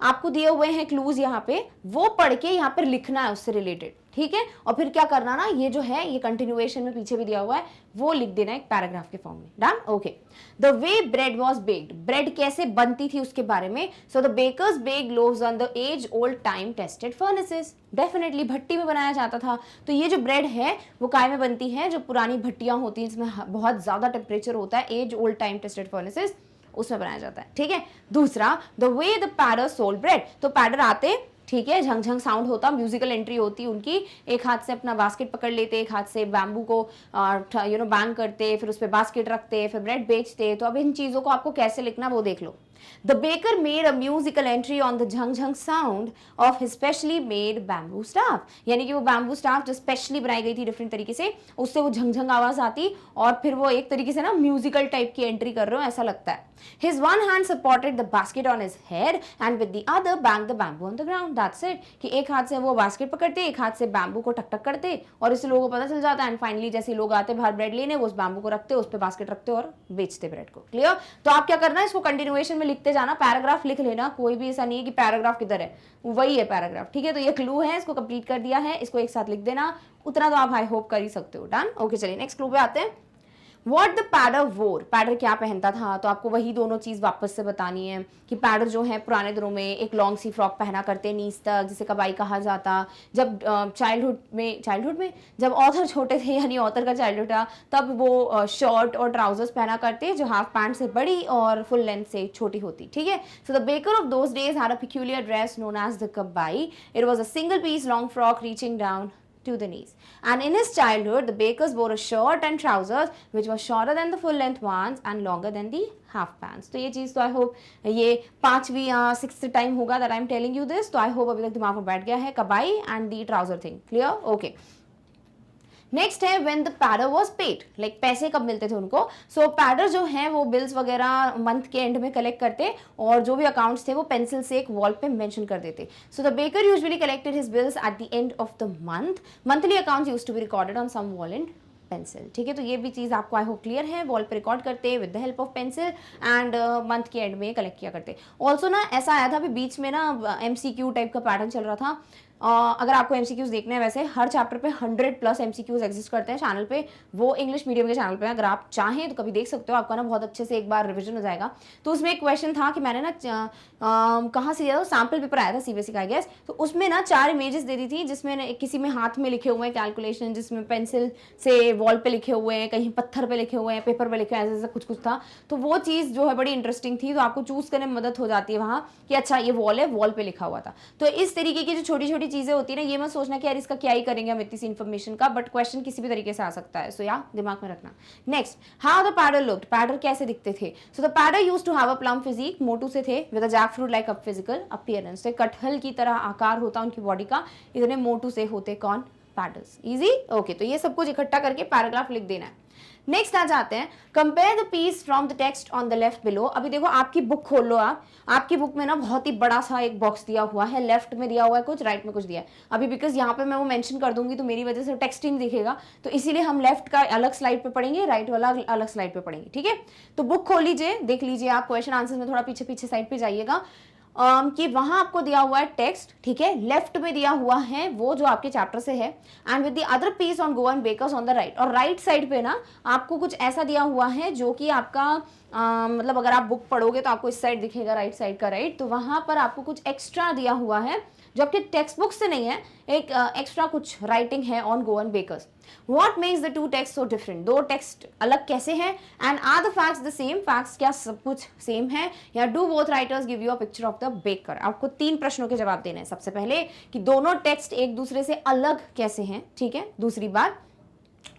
आपको दिए हुए हैं क्लूज यहाँ पे, वो पढ़ के यहाँ पर लिखना है उससे रिलेटेड, ठीक है। और फिर क्या करना ना, ये जो है ये कंटिन्यूएशन में पीछे भी दिया हुआ है, वो लिख देना एक पैराग्राफ के फॉर्म में। Done, okay. The way bread was baked, bread कैसे बनती थी उसके बारे में। So the bakers baked loaves on the age old time tested furnaces. Definitely भट्टी में बनाया जाता था। तो ये जो ब्रेड है वो काय में बनती है, जो पुरानी भट्टियां होती हैं जिसमें बहुत ज्यादा टेम्परेचर होता है, as old time tested furnaces, उसमें बनाया जाता है, ठीक है। दूसरा, द वे द पैडर सोल्ड ब्रेड, तो पैडर आते, ठीक है, झंग झंग साउंड होता, म्यूजिकल एंट्री होती उनकी, एक हाथ से अपना बास्केट पकड़ लेते, एक हाथ से बैम्बू को बैंग करते, फिर उस पर बास्केट रखते, फिर ब्रेड बेचते। तो अब इन चीजों को आपको कैसे लिखना वो देख लो। The baker made a musical entry on the Jhang Jhang sound of his specially made bamboo staff। यानी कि वो बैम्बू स्टाफ जो स्पेशली बनाई गई थी डिफरेंट तरीके से, उससे वो झंग झंग आवाज आती, और फिर वो एक तरीके से ना म्यूजिकल टाइप की एंट्री कर रहे हो ऐसा लगता है। His one hand supported the basket on his head and with the other banged the bamboo on the ground। That's it। कि एक हाथ से वो बास्केट पकड़ते, एक हाथ से बैम्बू को टक टक करते, और इससे लोगों को पता चल जाता है। एंड फाइनली जैसे लोग आते बाहर ब्रेड लेने, वो उस बैम्बू को रखते, उस पर बास्केट रखते और बेचते ब्रेड को। क्लियर। तो आप क्या करना है, इसको कंटिन्यूएशन में लिखते जाना, पैराग्राफ लिख लेना, कोई भी ऐसा नहीं है कि पैराग्राफ किधर है, वही है पैराग्राफ, ठीक है। तो ये क्लू है, इसको कंप्लीट कर दिया है, इसको एक साथ लिख देना, उतना तो आप आई होप कर ही सकते हो। Done, okay. चलिए नेक्स्ट क्लू पे आते हैं। वॉट द पैडर वोर, पैडर क्या पहनता था, तो आपको वही दोनों चीज वापस से बतानी है कि पैडर जो है पुराने दिनों में एक लॉन्ग सी फ्रॉक पहना करते नीज तक, जिसे कबाई कहा जाता। जब चाइल्डहुड में जब ऑथर छोटे थे, यानी ऑथर का चाइल्डहुड था, तब वो शर्ट और ट्राउजर्स पहना करते जो हाफ पैंट से बड़ी और फुल लेंथ से छोटी होती, ठीक है। सो the baker of those days had a peculiar dress known as the kabai. It was a single piece long frock reaching down to the knees. And in his childhood, the bakers wore a shirt and trousers which were shorter than the full length ones and longer than the half pants. तो ये चीज़ तो I hope ये 5वीं या 6th time होगा that I am telling you this, तो I hope अभी तक दिमाग में बैठ गया है kabai and the trouser thing, clear, okay. Next है when the pader was paid, like पैसे कब मिलते थे उनको। सो पैडर जो है वो बिल्स वगैरह मंथ के एंड में कलेक्ट करते और जो भी अकाउंट्स थे वो पेंसिल से एक वॉल पे मेंशन कर देते। So the baker usually collected his bills at the end of the month, monthly accounts used to be recorded on some wall in pencil, ठीक है। तो ये भी चीज़ आपको आई होप क्लियर है, वॉल पे रिकॉर्ड करते with the help of pencil and month के एंड में कलेक्ट किया करते। ऑल्सो ना ऐसा आया था अभी बीच में ना MCQ टाइप का पैटर्न चल रहा था। अगर आपको MCQs देखने हैं, वैसे हर चैप्टर पे 100+ MCQs एग्जिस्ट करते हैं चैनल पे, वो इंग्लिश मीडियम के चैनल पे, अगर आप चाहें तो कभी देख सकते हो, आपका ना बहुत अच्छे से एक बार रिवीजन हो जाएगा। तो उसमें एक क्वेश्चन था कि मैंने ना कहाँ से लिया था, सैम्पल पेपर आया था CBSE का आई गेस, तो उसमें ना 4 इमेजेस दे दी थी, जिसमें किसी में हाथ में लिखे हुए हैं कैलकुलेशन, जिसमें पेंसिल से वॉल पे लिखे हुए हैं, कहीं पत्थर पे लिखे हुए हैं, पेपर पे लिखे हुए हैं, ऐसा कुछ था। तो वो चीज़ जो है बड़ी इंटरेस्टिंग थी, तो आपको चूज करने में मदद हो जाती है वहाँ कि अच्छा ये वॉल है, वॉल पे लिखा हुआ था। तो इस तरीके की जो छोटी छोटी चीज़ें होती है ना, ये मत सोचना कि यार इसका क्या ही करेंगे हम इतनी सी इन्फॉर्मेशन का, बट क्वेश्चन किसी भी तरीके से आ सकता है, सो या दिमाग में रखना। Next, how the pader looked, pader कैसे दिखते थे। So the pader used to have a plump physique, मोटू से थे, with a jackfruit like a physical appearance, तो कटहल की तरह आकार होता उनकी बॉडी का, इतने मोटू से होते कौन, पैडर्स। Easy, okay. तो ये सब कुछ इकट्ठा करके पैराग्राफ लिख देना है। नेक्स्ट आ जाते हैं, compare the piece from the text on the left below. अभी देखो आपकी बुक खोल लो आप, आपकी बुक में ना बहुत ही बड़ा सा एक बॉक्स दिया हुआ है, लेफ्ट में दिया हुआ है कुछ, राइट में कुछ दिया है। अभी बिकॉज यहाँ पे मैं वो मेंशन कर दूंगी तो मेरी वजह से टेक्स्ट ही नहीं दिखेगा, तो इसीलिए हम लेफ्ट का अलग स्लाइड पे पढ़ेंगे, राइट वाला अलग स्लाइड पे पढ़ेंगे, ठीक है। तो बुक खोल लीजिए, देख लीजिए आप, क्वेश्चन आंसर में थोड़ा पीछे पीछे साइड पे जाइएगा कि वहां आपको दिया हुआ है टेक्स्ट, ठीक है, लेफ्ट में दिया हुआ है वो जो आपके चैप्टर से है, and with the other piece on Goa and bakers on the right, और राइट साइड पे ना आपको कुछ ऐसा दिया हुआ है जो कि आपका मतलब अगर आप बुक पढ़ोगे तो आपको इस साइड दिखेगा, राइट साइड का राइट, तो वहां पर आपको कुछ एक्स्ट्रा दिया हुआ है जो आपके टेक्स्ट बुक से नहीं है, एक एक्स्ट्रा कुछ राइटिंग है on Goa and bakers. What makes the two texts so different? दो टेक्स्ट अलग कैसे हैं? And are the facts the same? Facts क्या सब कुछ सेम है, या do both writers give you a picture of the baker? आपको 3 प्रश्नों के जवाब देने हैं। सबसे पहले कि दोनों टेक्स्ट एक दूसरे से अलग कैसे हैं, ठीक है। दूसरी बात,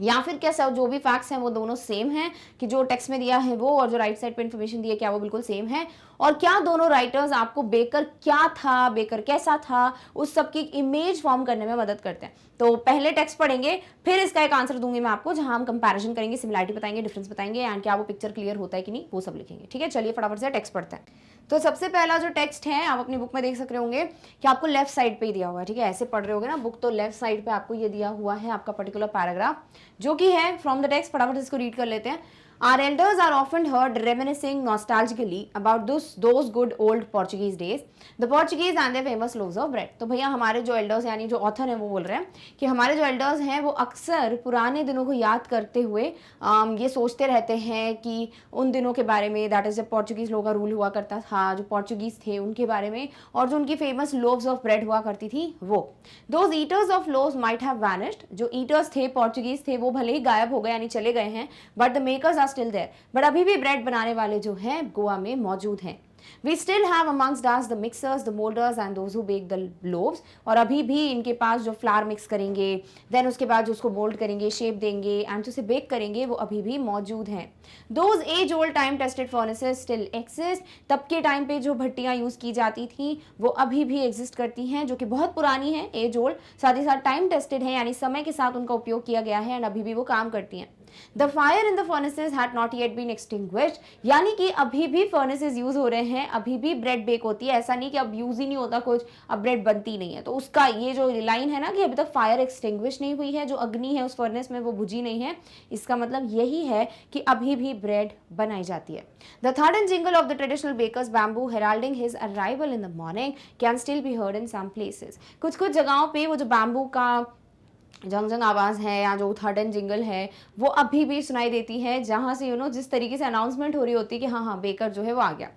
या फिर क्या जो भी फैक्ट्स हैं वो दोनों सेम हैं, कि जो टेक्स्ट में दिया है वो और जो राइट साइड पे इन्फॉर्मेशन दी है क्या वो बिल्कुल सेम है, और क्या दोनों राइटर्स आपको बेकर क्या था, बेकर कैसा था, उस सब की इमेज फॉर्म करने में मदद करते हैं। तो पहले टेक्स्ट पढ़ेंगे, फिर इसका एक आंसर दूंगी मैं आपको, जहां हम कंपैरिजन करेंगे, सिमिलरिटी बताएंगे, डिफरेंस बताएंगे, एंड क्या वो पिक्चर क्लियर होता है कि नहीं, वो सब लिखेंगे, ठीक है। चलिए फटाफट से टेक्स्ट पढ़ते हैं। तो सबसे पहला जो टेक्स्ट है, आप अपनी बुक में देख सक रहे होंगे कि आपको लेफ्ट साइड पे ही दिया हुआ है, ठीक है। ऐसे पढ़ रहे होगे ना बुक, तो लेफ्ट साइड पे आपको ये दिया हुआ है आपका पर्टिकुलर पैराग्राफ, जो कि है फ्रॉम द टेक्स्ट। फटाफट इसको रीड कर लेते हैं। Our elders are often heard reminiscing nostalgically about those good old Portuguese days, the Portuguese and their famous loaves of bread. तो भैया हमारे जो एल्डर्स यानी जो ऑथर हैं वो बोल रहे हैं कि हमारे जो एल्डर्स हैं वो अक्सर पुराने दिनों को याद करते हुए ये सोचते रहते हैं कि उन दिनों के बारे में, दैट इज जब पोर्चुगीज लोगों का रूल हुआ करता था, जो पोर्चुगीज थे उनके बारे में, और जो उनकी फेमस लोव्स ऑफ ब्रेड हुआ करती थी वो। Those eaters of loaves might have vanished, जो ईटर्स थे, पोर्चुगीज थे, वो भले ही गायब हो गए यानी चले गए हैं, but the makers are still there, but अभी भी ब्रेड बनाने वाले जो हैं गोवा में मौजूद हैं। We still have amongst us the mixers, the molders and those who bake the loaves, और अभी भी इनके पास जो फ्लावर मिक्स करेंगे, देन उसके बाद जो उसको मोल्ड करेंगे, शेप देंगे एंड उसे बेक करेंगे, वो अभी भी मौजूद हैं। Those age old time tested furnaces still exist, तब के टाइम पे जो भट्टियाँ यूज़ की जाती थी वो अभी भी एग्जिस्ट करती हैं, जो कि बहुत पुरानी हैं, एज ओल्ड, साथ ही साथ टाइम टेस्टेड है, यानी समय के साथ उनका उपयोग किया गया है एंड अभी भी वो काम करती हैं। The fire in the furnaces had not yet been extinguished, यानी कि अभी भी फर्नेसेस यूज हो रहे हैं, अभी भी ब्रेड बेक होती है, ऐसा नहीं कि अब यूज ही नहीं होता कुछ, अब ब्रेड बनती नहीं है। तो उसका ये जो लाइन है ना कि अभी तक फायर एक्सटिंग्विश नहीं हुई है, जो अग्नि है उस फर्नेस में वो बुझी नहीं है, इसका मतलब यही है कि अभी भी ब्रेड बनाई जाती है। The thud and jingle of the traditional baker's bamboo heralding his arrival in the morning can still be heard in some places. कुछ कुछ जगहों पे वो जो बैम्बू का जंग जंग आवाज़ है या जो उठाडन जिंगल है वो अभी भी सुनाई देती है, जहाँ से जिस तरीके से अनाउंसमेंट हो रही होती है कि हाँ हाँ बेकर जो है वो आ गया।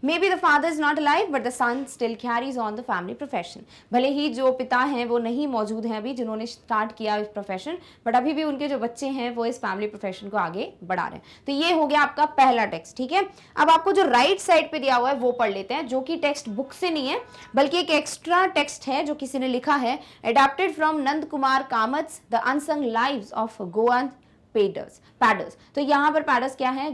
Maybe the father is not alive but the son still carries on the family profession. भले ही जो पिता हैं वो नहीं मौजूद हैं अभी जिन्होंने स्टार्ट किया इस प्रोफेशन, बट अभी भी उनके जो बच्चे हैं वो इस फैमिली प्रोफेशन को आगे बढ़ा रहे हैं। तो ये हो गया आपका पहला टेक्स्ट, ठीक है। अब आपको जो राइट साइड पे दिया हुआ है वो पढ़ लेते हैं, जो कि टेक्स्ट बुक से नहीं है बल्कि एक एक्स्ट्रा टेक्स्ट है जो किसी ने लिखा है, adapted from Nand Kumar Kamat's the unsung lives of Goan paders. तो यहाँ पर पैडर्स क्या है,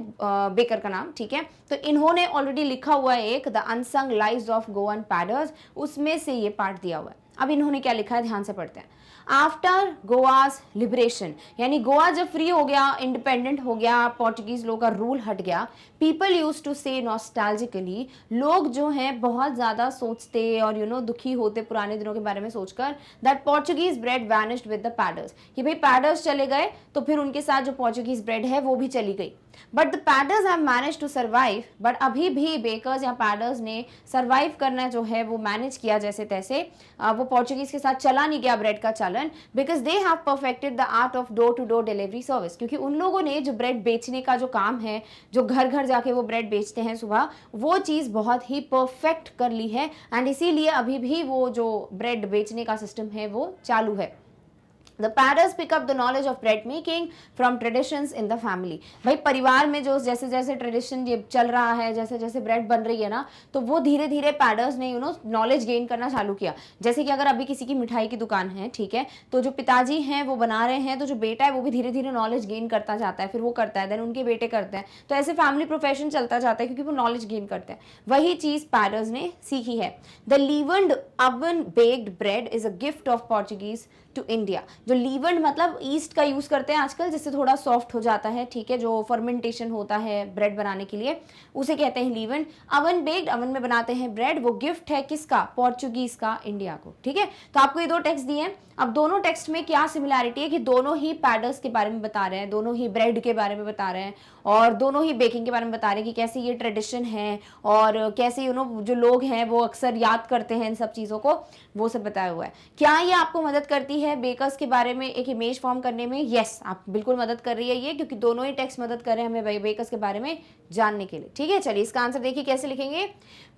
बेकर का नाम, ठीक है। तो इन्होंने ऑलरेडी लिखा हुआ है एक the unsung lives of Goan paders, उसमें से ये पार्ट दिया हुआ है। अब इन्होंने क्या लिखा है ध्यान से पढ़ते हैं। आफ्टर गोवाज लिबरेशन, यानी गोवा जब फ्री हो गया, इंडिपेंडेंट हो गया, पोर्चुगीज लोगों का रूल हट गया, पीपल यूज टू से नॉस्टैल्जिकली, लोग जो हैं बहुत ज़्यादा सोचते और दुखी होते पुराने दिनों के बारे में सोचकर, that Portuguese bread vanished with the paders, कि भाई पैडर्स चले गए तो फिर उनके साथ जो पोर्चुगीज ब्रेड है वो भी चली गई। But the paders have manage to survive, but अभी भी बेकर्स या पैडर्स ने सर्वाइव करना जो है वो मैनेज किया जैसे तैसे। वो पोर्चुगीज के साथ चला नहीं गया ब्रेड का चलन, because they have perfected the art of door to door delivery service, क्योंकि उन लोगों ने जो ब्रेड बेचने का जो काम है, जो घर घर जाके वो ब्रेड बेचते हैं सुबह, वो चीज़ बहुत ही परफेक्ट कर ली है, एंड इसीलिए अभी भी वो जो ब्रेड बेचने का सिस्टम है वो चालू है। The parents pick up the knowledge of bread making from traditions in the family। भाई परिवार में जो जैसे जैसे ट्रेडिशन ये चल रहा है, जैसे जैसे ब्रेड बन रही है ना, तो वो धीरे धीरे पैडर्स ने नॉलेज गेन करना चालू किया। जैसे कि अगर अभी किसी की मिठाई की दुकान है, ठीक है, तो जो पिताजी हैं वो बना रहे हैं, तो जो बेटा है वो भी धीरे धीरे नॉलेज गेन करता जाता है, फिर वो करता है, देन उनके बेटे करते हैं, तो ऐसे फैमिली प्रोफेशन चलता जाता है क्योंकि वो नॉलेज गेन करते हैं। वही चीज़ पैडर्स ने सीखी है। The leavened oven baked bread is a gift of Portuguese to India. जो लीवन्ड मतलब ईस्ट का यूज करते हैं आजकल, जिससे थोड़ा सॉफ्ट हो जाता है, ठीक है, जो फर्मेंटेशन होता है ब्रेड बनाने के लिए, उसे कहते हैं लीवन्ड। अवन बेक्ड, अवन में बनाते हैं ब्रेड, वो गिफ्ट है किसका, पोर्चुगीज का इंडिया को, ठीक है। तो आपको ये दो टेक्स्ट दिए हैं। अब दोनों टेक्स्ट में क्या सिमिलैरिटी है कि दोनों ही पैडर्स के बारे में बता रहे हैं, दोनों ही ब्रेड के बारे में बता रहे हैं, और दोनों ही बेकिंग के बारे में बता रहे हैं कि कैसे ये ट्रेडिशन है और कैसे जो लोग हैं वो अक्सर याद करते हैं इन सब चीज़ों को, वो सब बताया हुआ है। क्या ये आपको मदद करती है बेकर्स के बारे में एक इमेज फॉर्म करने में? यस, आप बिल्कुल मदद कर रही है ये, क्योंकि दोनों ही टेक्स्ट मदद कर रहे हैं हमें बेकर्स के बारे में जानने के लिए, ठीक है। चलिए इसका आंसर देखिए कैसे लिखेंगे।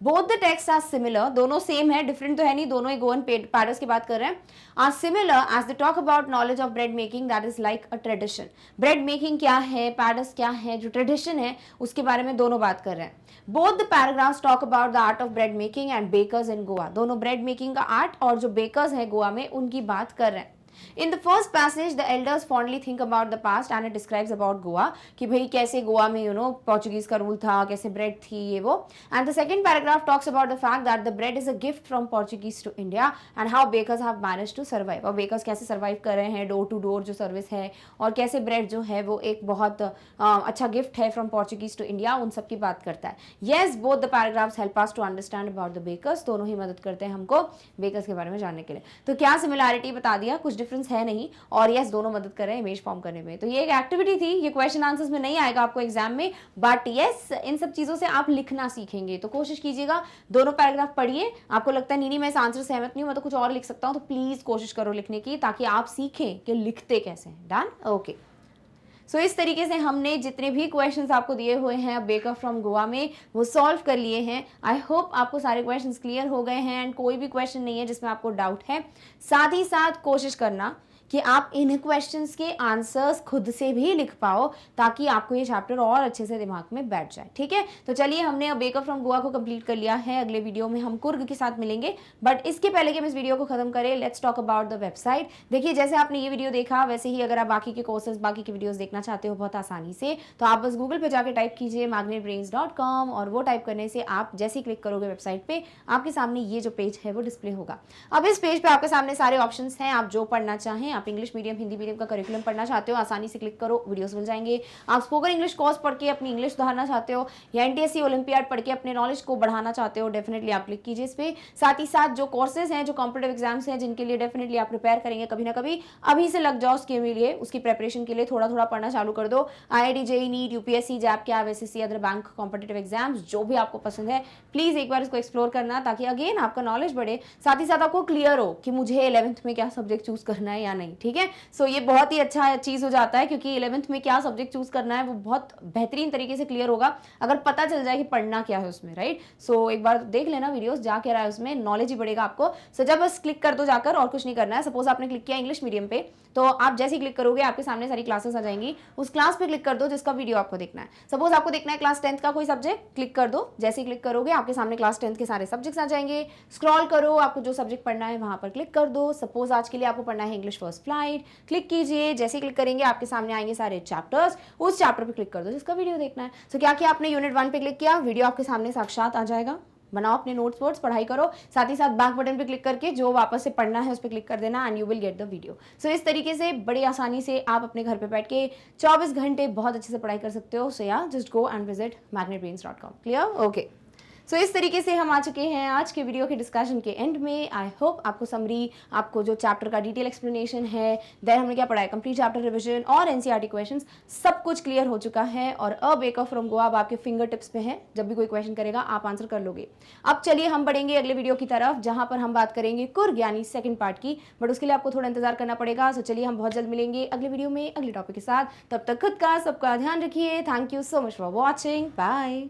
Both the text are similar, दोनों सेम है, डिफरेंट तो है नहीं, दोनों ही गोवन पैडर्स की बात कर रहे हैं। Are similar as they talk about knowledge of bread making that is like a tradition. Bread making क्या है, पैडर्स क्या है, जो ट्रेडिशन है उसके बारे में दोनों बात कर रहे हैं। Both the paragraphs talk about the art of bread making and bakers in Goa. दोनों ब्रेड मेकिंग का आर्ट और जो बेकर्स है गोवा में उनकी बात कर रहे हैं। In the first passage, the elders fondly think about the past and it describes about Goa, कि भाई कैसे गोवा में पोर्चुगीज का रूल था, कैसे ब्रेड थी ये वो। And the second paragraph talks about the fact that the bread is a gift from Portuguese to India and how bakers have managed to survive। और bakers कैसे survive कर रहे हैं, डोर टू डोर जो service है, और कैसे bread जो है वो एक बहुत अच्छा गिफ्ट है फ्रॉम पोर्चुगीज टू इंडिया, उन सब की बात करता है। Yes, both the paragraphs help us to understand about the bakers। दोनों ही मदद करते हैं हमको बेकर्स के बारे में जानने के लिए। तो क्या सिमिलैरिटी बता दिया, कुछ डिफरेंस है नहीं, और यस दोनों मदद कर रहे हैं इमेज फॉर्म करने में। तो ये एक एक्टिविटी थी, ये क्वेश्चन आंसर्स में नहीं आएगा आपको एग्जाम में, बट यस इन सब चीजों से आप लिखना सीखेंगे। तो कोशिश कीजिएगा, दोनों पैराग्राफ पढ़िए। आपको लगता है नहीं मैं इस आंसर से सहमत नहीं हूं, मैं तो कुछ और लिख सकता हूं, तो प्लीज कोशिश करो लिखने की, ताकि आप सीखें कि लिखते कैसे हैं। Done, okay. सो इस तरीके से हमने जितने भी क्वेश्चंस आपको दिए हुए हैं बेकर फ्रॉम गोवा में वो सॉल्व कर लिए हैं। आई होप आपको सारे क्वेश्चंस क्लियर हो गए हैं एंड कोई भी क्वेश्चन नहीं है जिसमें आपको डाउट है। साथ ही साथ कोशिश करना कि आप इन क्वेश्चंस के आंसर्स खुद से भी लिख पाओ, ताकि आपको ये चैप्टर और अच्छे से दिमाग में बैठ जाए, ठीक है। तो चलिए हमने अब बेकर फ्रॉम गोवा को कंप्लीट कर लिया है। अगले वीडियो में हम कुर्ग के साथ मिलेंगे, बट इसके पहले कि हम इस वीडियो को खत्म करें, let's talk about the website. देखिए जैसे आपने ये वीडियो देखा, वैसे ही अगर आप बाकी के कोर्सेज, बाकी के वीडियोज देखना चाहते हो बहुत आसानी से, तो आप बस गूगल पे जाके टाइप कीजिए magnetbrains.com, और वो टाइप करने से आप जैसे ही क्लिक करोगे वेबसाइट पे, आपके सामने ये जो पेज है वो डिस्प्ले होगा। अब इस पेज पे आपके सामने सारे ऑप्शन हैं, आप जो पढ़ना चाहें, आप इंग्लिश मीडियम, हिंदी मीडियम का करिकुलम पढ़ना चाहते हो, आसानी से क्लिक करो, वीडियोस मिल जाएंगे। आप स्पोकन इंग्लिश कोर्स पढ़ के अपनी इंग्लिश सुधारना चाहते हो, या एनटीएससी ओलंपियाड पढ़ के अपने नॉलेज को बढ़ाना चाहते हो, डेफिनेटली आप क्लिक कीजिए इस पे। साथ ही साथ जो कोर्सेज हैं, जो कॉम्पिटिटिव एग्जाम्स हैं, जिनके लिए डेफिनेटली आप प्रिपेयर करेंगे कभी ना कभी, अभी से लग जाओ उसके लिए, उसकी प्रिपरेशन के लिए थोड़ा थोड़ा पढ़ना चालू कर दो। IIT, JEE, नीट, यूपीएससी, जैप, क्या SSC, other bank competitive exams, जो भी आपको पसंद है, प्लीज एक बार इसको एक्सप्लोर करना, ताकि अगेन आपका नॉलेज बढ़े, साथ ही साथ आपको क्लियर हो कि मुझे 11th में क्या सब्जेक्ट चूज करना है या नहीं। नहीं, ठीक है। सो ये बहुत ही अच्छा चीज़ हो जाता है, क्योंकि 11th में क्या सब्जेक्ट चूज़ करना है वो बहुत बेहतरीन तरीके से क्लियर होगा अगर पता चल जाए कि पढ़ना क्या है उसमें, राइट। सो एक बार देख लेना वीडियोस, जा क्या रहा है उसमें, नॉलेज ही बढ़ेगा आपको। सो जब बस क्लिक कर दो जाकर, और कुछ नहीं करना है। सपोज आपने क्लिक किया इंग्लिश मीडियम पे, तो आप जैसे ही क्लिक करोगे आपके सामने सारी क्लासेस आ जाएंगी, उस क्लास पे क्लिक कर दो जिसका वीडियो आपको देखना है। सपोज आपको देखना है क्लास 10th का कोई सब्जेक्ट, क्लिक कर दो। जैसे ही क्लिक करोगे आपके सामने क्लास 10th के सारे सब्जेक्ट्स आ जाएंगे। स्क्रॉल करो, आपको जो सब्जेक्ट पढ़ना है वहां पर क्लिक कर दो। सपोज आज के लिए आपको पढ़ना है इंग्लिश फर्स्ट फ्लाइट, क्लिक कीजिए। जैसे ही क्लिक करेंगे आपके सामने आएंगे सारे चैप्टर्स, उस चैप्टर पे क्लिक कर दो जिसका वीडियो देखना है। तो क्या किया आपने, यूनिट 1 पे क्लिक किया, वीडियो आपके सामने साक्षात आ जाएगा। बनाओ अपने नोट्स वोट्स, पढ़ाई करो, साथ ही साथ बैक बटन पे क्लिक करके जो वापस से पढ़ना है उस पर क्लिक कर देना, and you will get the video. So इस तरीके से बड़ी आसानी से आप अपने घर पे बैठ के 24 घंटे बहुत अच्छे से पढ़ाई कर सकते हो। सो या just go and visit magnetbrains.com। Clear? Okay. So इस तरीके से हम आ चुके हैं आज के वीडियो के डिस्कशन के एंड में। आई होप आपको समरी, आपको जो चैप्टर का डिटेल एक्सप्लेनेशन है, देन हमने क्या पढ़ा है, कंप्लीट चैप्टर रिवीजन और एनसीईआरटी क्वेश्चंस, सब कुछ क्लियर हो चुका है। और अब एक फ्रॉम गोवा अब आपके फिंगर टिप्स पे है, जब भी कोई क्वेश्चन करेगा आप आंसर कर लोगे। अब चलिए हम बढ़ेंगे अगले वीडियो की तरफ, जहां पर हम बात करेंगे कुर्ग यानी सेकंड पार्ट की, बट उसके लिए आपको थोड़ा इंतजार करना पड़ेगा। सो चलिए हम बहुत जल्द मिलेंगे अगले वीडियो में अगले टॉपिक के साथ। तब तक खुद का सबका ध्यान रखिए। Thank you so much for watching. Bye.